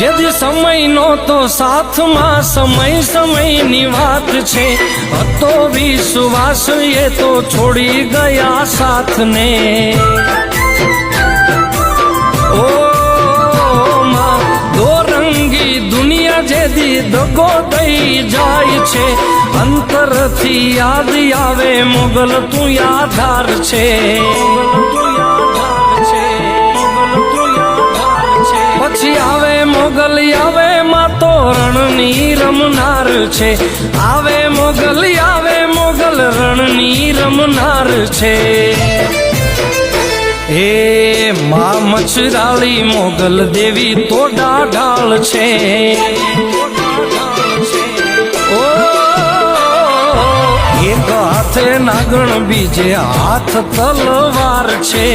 જેથી સમયનો તો સાથમાં સમયની વાત છે. હતો વિશ્વાસ એ તો છોડી ગયા સાથને. ઓ માં દોરંગી દુનિયા જેથી દગો દઈ જાય છે. અંતરથી યાદ આવે મોગલ તું યાધાર છે. પછી આવે મોગલ આવે માં તો રણની રમનાર છે. આવે મોગલ રણની રમનાર છે. હે માં મચરાળી મોગલ દેવી તો ડાઢાળ છે. ઓ એક હાથે નાગણ બીજે હાથ તલવાર છે.